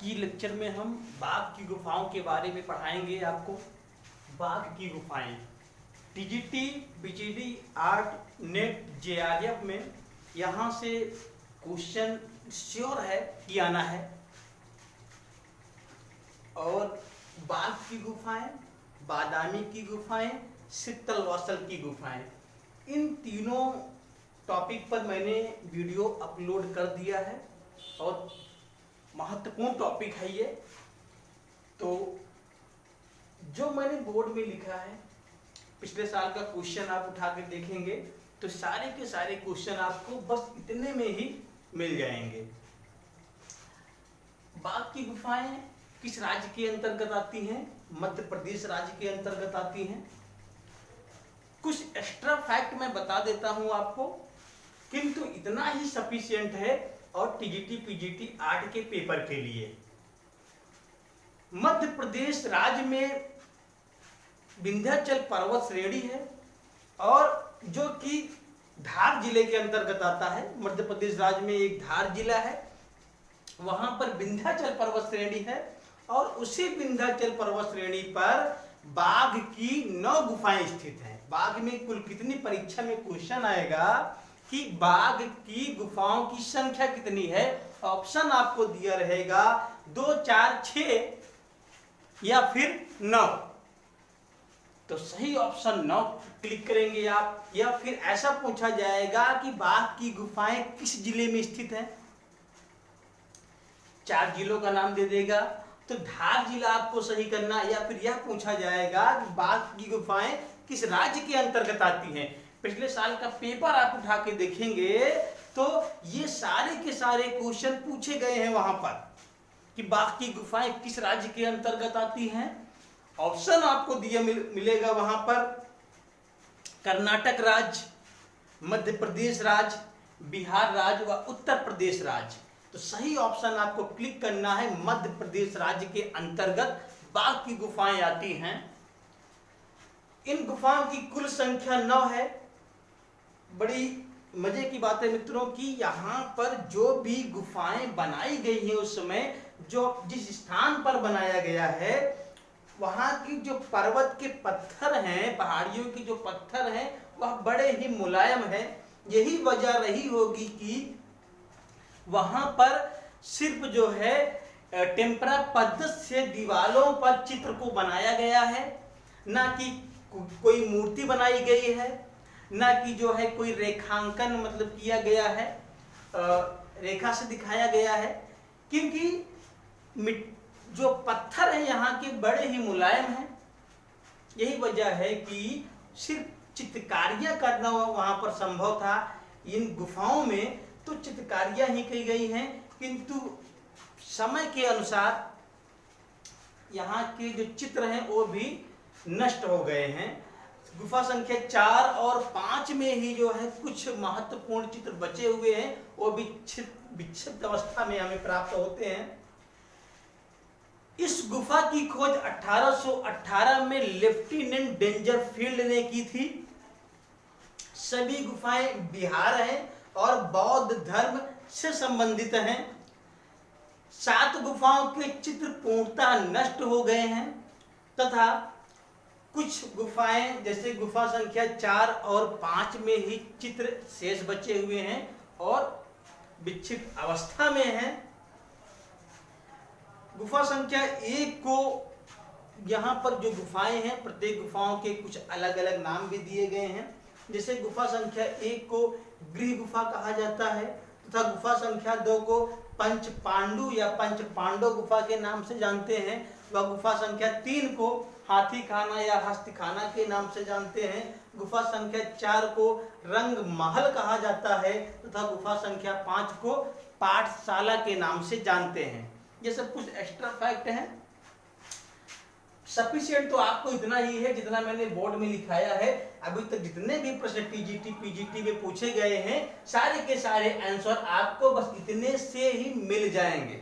की लेक्चर में हम बाघ की गुफाओं के बारे में पढ़ाएंगे आपको। बाघ की गुफाएं TGT, PGD, art, net, JRF में यहाँ से क्वेश्चन श्योर है कि आना है। और बाघ की गुफाएं, बादामी की गुफाएं, शीतल वासल की गुफाएं, इन तीनों टॉपिक पर मैंने वीडियो अपलोड कर दिया है और महत्वपूर्ण टॉपिक है ये। तो जो मैंने बोर्ड में लिखा है, पिछले साल का क्वेश्चन आप उठा कर देखेंगे तो सारे के सारे क्वेश्चन आपको बस इतने में ही मिल जाएंगे। बाघ की गुफाएं किस राज्य के अंतर्गत आती हैं? मध्य प्रदेश राज्य के अंतर्गत आती हैं। कुछ एक्स्ट्रा फैक्ट मैं बता देता हूं आपको, किंतु इतना ही सफिशिएंट है और टीजीटी, पीजीटी, आर्ट के पेपर के लिए। मध्य प्रदेश राज्य में विंध्याचल पर्वत श्रेणी है और जो कि धार जिले के अंतर्गत आता है। मध्य प्रदेश राज्य में एक धार जिला है, वहां पर विंध्याचल पर्वत श्रेणी है और उसी विंध्याचल पर्वत श्रेणी पर बाघ की 9 गुफाएं स्थित हैं। बाघ में कुल कितनी, परीक्षा में क्वेश्चन आएगा कि बाघ की गुफाओं की संख्या कितनी है। ऑप्शन आपको दिया रहेगा 2, 4, 6 या फिर 9। तो सही ऑप्शन 9 क्लिक करेंगे आप। या फिर ऐसा पूछा जाएगा कि बाघ की गुफाएं किस जिले में स्थित हैं, 4 जिलों का नाम दे देगा तो धार जिला आपको सही करना। या फिर यह पूछा जाएगा कि बाघ की गुफाएं किस राज्य के अंतर्गत आती हैं। पिछले साल का पेपर आप उठा के देखेंगे तो ये सारे के सारे क्वेश्चन पूछे गए हैं वहां पर कि बाघ की गुफाएं किस राज्य के अंतर्गत आती हैं। ऑप्शन आपको दिया मिलेगा वहां पर कर्नाटक राज्य, मध्य प्रदेश राज्य, बिहार राज्य व उत्तर प्रदेश राज्य। तो सही ऑप्शन आपको क्लिक करना है, मध्य प्रदेश राज्य के अंतर्गत बाघ की गुफाएं आती हैं। इन गुफाओं की कुल संख्या 9 है। बड़ी मजे की बात है मित्रों की यहाँ पर जो भी गुफाएं बनाई गई हैं उस समय, जो जिस स्थान पर बनाया गया है वहां की जो पर्वत के पत्थर हैं, पहाड़ियों की जो पत्थर हैं वह बड़े ही मुलायम है। यही वजह रही होगी कि वहां पर सिर्फ जो है टेम्परा पद्धति से दीवारों पर चित्र को बनाया गया है, ना कि कोई मूर्ति बनाई गई है, ना कि जो है कोई रेखांकन मतलब किया गया है, रेखा से दिखाया गया है। क्योंकि जो पत्थर है यहाँ के बड़े ही मुलायम हैं। यही वजह है कि सिर्फ चित्रकारियां करना वहां पर संभव था। इन गुफाओं में तो चित्रकारियां ही की गई हैं, किंतु समय के अनुसार यहाँ के जो चित्र हैं वो भी नष्ट हो गए हैं। गुफा संख्या 4 और 5 में ही जो है कुछ महत्वपूर्ण चित्र बचे हुए हैं, वो विक्षिप्त अवस्था में हमें प्राप्त होते हैं। इस गुफा की खोज 1818 में लेफ्टिनेंट डेंजरफील्ड ने की थी। सभी गुफाएं बिहार हैं और बौद्ध धर्म से संबंधित हैं। 7 गुफाओं के चित्र पूर्णतः नष्ट हो गए हैं तथा कुछ गुफाएं जैसे गुफा संख्या 4 और 5 में ही चित्र शेष बचे हुए हैं और विक्षिप्त अवस्था में हैं। गुफा संख्या 1 को यहाँ पर जो गुफाएं हैं, प्रत्येक गुफाओं के कुछ अलग अलग नाम भी दिए गए हैं। जैसे गुफा संख्या 1 को गृह गुफा कहा जाता है तथा गुफा संख्या 2 को पंच पांडु या पंच पांडव गुफा के नाम से जानते हैं। वह गुफा संख्या 3 को हाथी खाना या हस्ती खाना के नाम से जानते हैं। गुफा संख्या 4 को रंग महल कहा जाता है तथा गुफा संख्या 5 को पाठशाला के नाम से जानते हैं। ये सब कुछ एक्स्ट्रा फैक्ट है। सफिशिएंट तो आपको इतना ही है जितना मैंने बोर्ड में लिखाया है। अभी तक जितने भी प्रश्न टीजीटी, पीजीटी में पूछे गए हैं सारे के सारे आंसर आपको बस इतने से ही मिल जाएंगे।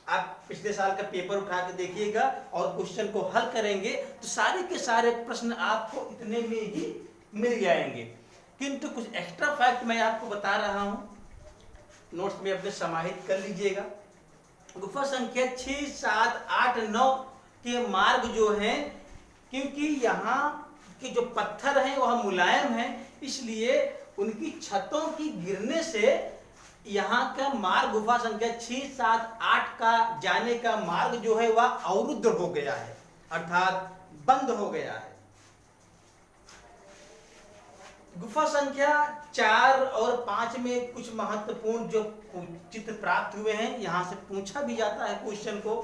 आप पिछले साल का पेपर उठा के देखिएगा और क्वेश्चन को हल करेंगे तो सारे के सारे प्रश्न आपको इतने में ही मिल जाएंगे। किंतु कुछ एक्स्ट्रा फैक्ट मैं आपको बता रहा हूं, नोट्स में अपने समाहित कर लीजिएगा। गुफा संख्या 6, 7, 8, 9 के मार्ग जो हैं, क्योंकि यहाँ के जो पत्थर हैं वह मुलायम हैं, इसलिए उनकी छतों की गिरने से यहाँ का मार्ग गुफा संख्या 6, 7, 8 का जाने का मार्ग जो है वह अवरुद्ध हो गया है, अर्थात बंद हो गया है। गुफा संख्या 4 और 5 में कुछ महत्वपूर्ण जो चित्र प्राप्त हुए हैं, यहाँ से पूछा भी जाता है क्वेश्चन को।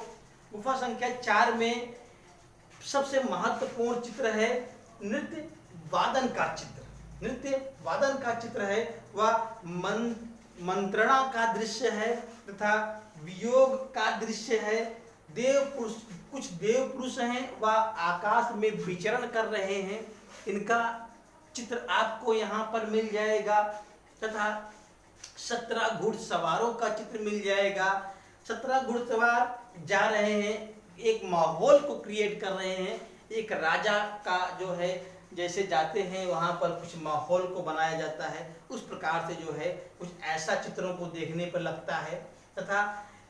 गुफा संख्या 4 में सबसे महत्वपूर्ण चित्र है नृत्य वादन का चित्र। नृत्य वादन का चित्र है वह मंत्रणा का दृश्य है तथा वियोग का दृश्य है। कुछ देव पुरुष हैं वह आकाश में विचरण कर रहे हैं, इनका चित्र आपको यहाँ पर मिल जाएगा। तथा 17 घुड़सवारों का चित्र मिल जाएगा। 17 घुड़सवार जा रहे हैं, एक माहौल को क्रिएट कर रहे हैं। एक राजा का जो है जैसे जाते हैं वहाँ पर कुछ माहौल को बनाया जाता है, उस प्रकार से जो है कुछ ऐसा चित्रों को देखने पर लगता है। तथा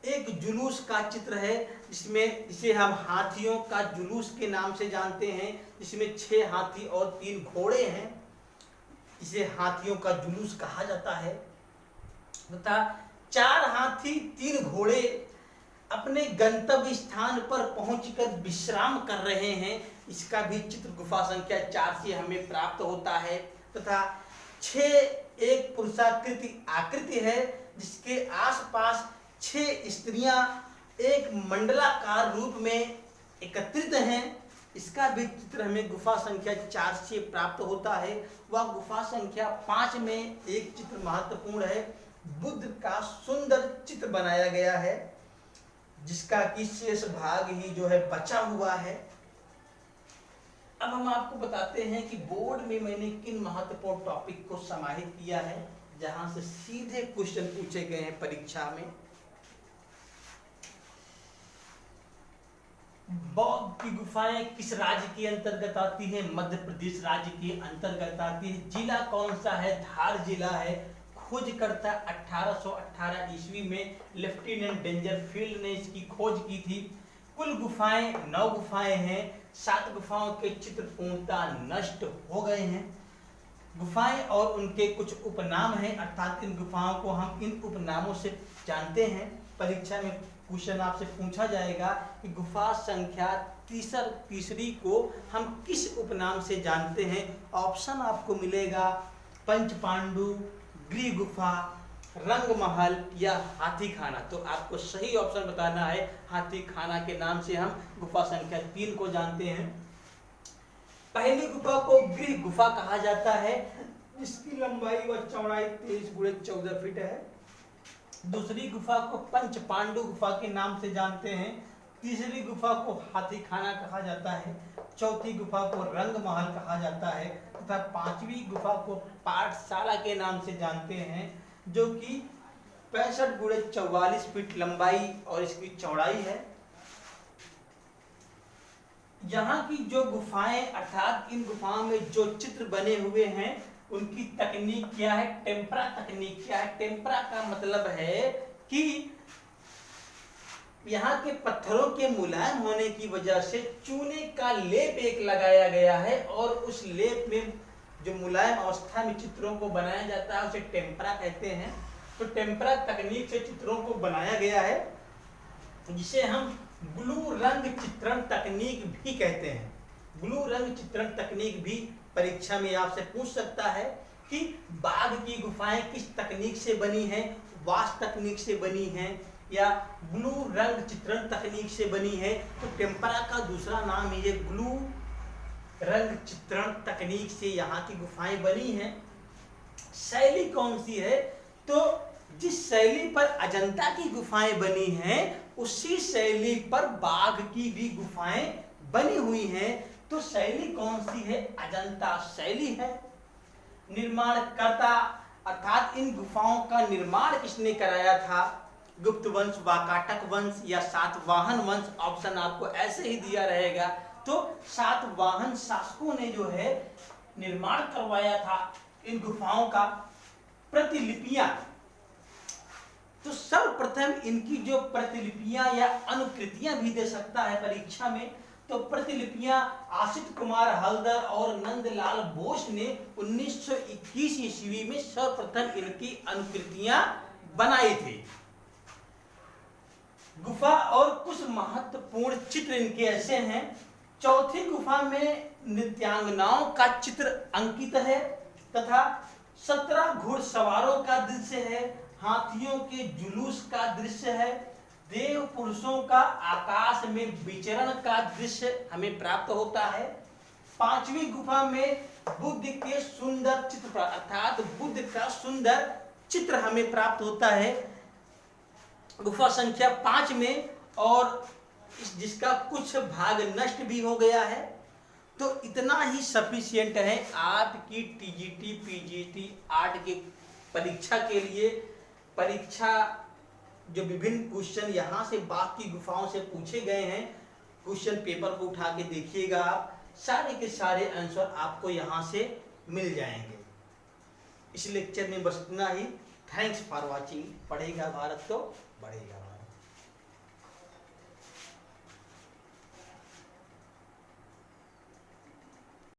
एक जुलूस का चित्र है जिसे हम हाथियों का जुलूस के नाम से जानते हैं, जिसमें 6 हाथी और 3 घोड़े हैं, इसे हाथियों का जुलूस कहा जाता है। तथा 4 हाथी 3 घोड़े अपने गंतव्य स्थान पर पहुंचकर विश्राम कर रहे हैं, इसका भी चित्र गुफा संख्या 4 से हमें प्राप्त होता है। तथा 6 एक पुरुषाकृति आकृति है जिसके आसपास 6 स्त्रियां एक मंडलाकार रूप में एकत्रित हैं, इसका भी चित्र हमें गुफा संख्या 4 से प्राप्त होता है। वह गुफा संख्या 5 में एक चित्र महत्वपूर्ण है, बुद्ध का सुंदर चित्र बनाया गया है जिसका कि शेष भाग ही जो है बचा हुआ है। अब हम आपको बताते हैं कि बोर्ड में मैंने किन महत्वपूर्ण टॉपिक को समाहित किया है जहां से सीधे क्वेश्चन पूछे गए हैं परीक्षा में। बौद्ध की गुफाएं किस राज्य के अंतर्गत आती है? मध्य प्रदेश राज्य के अंतर्गत आती है। जिला कौन सा है? धार जिला है। खोजकर्ता 1818 ईस्वी में लेफ्टिनेंट डेंजरफील्ड ने इसकी खोज की थी। कुल गुफाएं 9 गुफाएं हैं। 7 गुफाओं के चित्र पूर्णतः नष्ट हो गए हैं। गुफाएं और उनके कुछ उपनाम हैं, अर्थात इन गुफाओं को हम इन उपनामों से जानते हैं। परीक्षा में क्वेश्चन आपसे पूछा जाएगा कि गुफा संख्या तीसरी को हम किस उपनाम से जानते हैं। ऑप्शन आपको मिलेगा पंच पांडु, गृह गुफा, रंग महल या हाथी खाना। तो आपको सही ऑप्शन बताना है। हाथी खाना के नाम से हम गुफा संख्या 3 को जानते हैं। पहली गुफा को गृह गुफा कहा जाता है, जिसकी लंबाई व चौड़ाई 23 गुणे 14 फीट है। दूसरी गुफा को पंच पांडु गुफा के नाम से जानते हैं। तीसरी गुफा को हाथी खाना कहा जाता है। चौथी गुफा को रंग महल कहा जाता है तथा 5वीं गुफा को पाठशाला के नाम से जानते हैं, जो कि 65 गुणे 44 फीट लंबाई और इसकी चौड़ाई है। यहाँ की जो गुफाएं अर्थात इन गुफाओं में जो चित्र बने हुए हैं उनकी तकनीक क्या है? टेम्परा तकनीक क्या है? टेम्परा का मतलब है कि यहाँ के पत्थरों के मुलायम होने की वजह से चूने का लेप एक लगाया गया है और उस लेप में जो मुलायम अवस्था में चित्रों को बनाया जाता है उसे टेम्परा कहते हैं। तो टेम्परा तकनीक से चित्रों को बनाया गया है, जिसे हम ब्लू रंग चित्रण तकनीक भी कहते हैं। ब्लू रंग चित्रण तकनीक भी परीक्षा में आपसे पूछ सकता है कि बाघ की गुफाएं किस तकनीक से बनी हैं, वास्तु तकनीक से बनी हैं या ब्लू रंग चित्रण तकनीक से बनी है। तो टेम्परा का दूसरा नाम ये ब्लू रंग चित्रण तकनीक से यहाँ की गुफाएं बनी हैं। शैली कौन सी है? तो जिस शैली पर अजंता की गुफाएं बनी हैं उसी शैली पर बाघ की भी गुफाएं बनी हुई हैं। तो शैली कौन सी है? अजंता शैली है। निर्माणकर्ता अर्थात इन गुफाओं का निर्माण किसने कराया था? गुप्त वंश, वाकाटक वंश या सातवाहन वंश। ऑप्शन आपको ऐसे ही दिया रहेगा। तो सातवाहन शासकों ने जो है निर्माण करवाया था इन गुफाओं का। प्रतिलिपियां तो सर्वप्रथम सर्वप्रथम इनकी जो प्रतिलिपियां या अनुकृतियां भी दे सकता है परीक्षा में, तो प्रतिलिपियां आशित कुमार हल्दर और नंदलाल बोस ने 1921 ईस्वी में सर्वप्रथम इनकी अनुकृतियां बनाए थे। गुफा और कुछ महत्वपूर्ण चित्र इनके ऐसे हैं। चौथी गुफा में नृत्यांगनाओं का चित्र अंकित है तथा 17 घुड़सवारों का दृश्य है, हाथियों के जुलूस का दृश्य है, देव पुरुषों का आकाश में विचरण का दृश्य हमें प्राप्त होता है। पांचवी गुफा में बुद्ध के सुंदर चित्र अर्थात बुद्ध का सुंदर चित्र हमें प्राप्त होता है गुफा संख्या 5 में, और जिसका कुछ भाग नष्ट भी हो गया है। तो इतना ही सफिशिएंट है आपकी टीजीटी पीजीटी आर्ट के परीक्षा के लिए। परीक्षा जो विभिन्न क्वेश्चन यहाँ से बाकी गुफाओं से पूछे गए हैं, क्वेश्चन पेपर को उठा के देखिएगा आप, सारे के सारे आंसर आपको यहाँ से मिल जाएंगे। इस लेक्चर में बस इतना ही। Thanks for watching. पढ़ेगा भारत तो बढ़ेगा।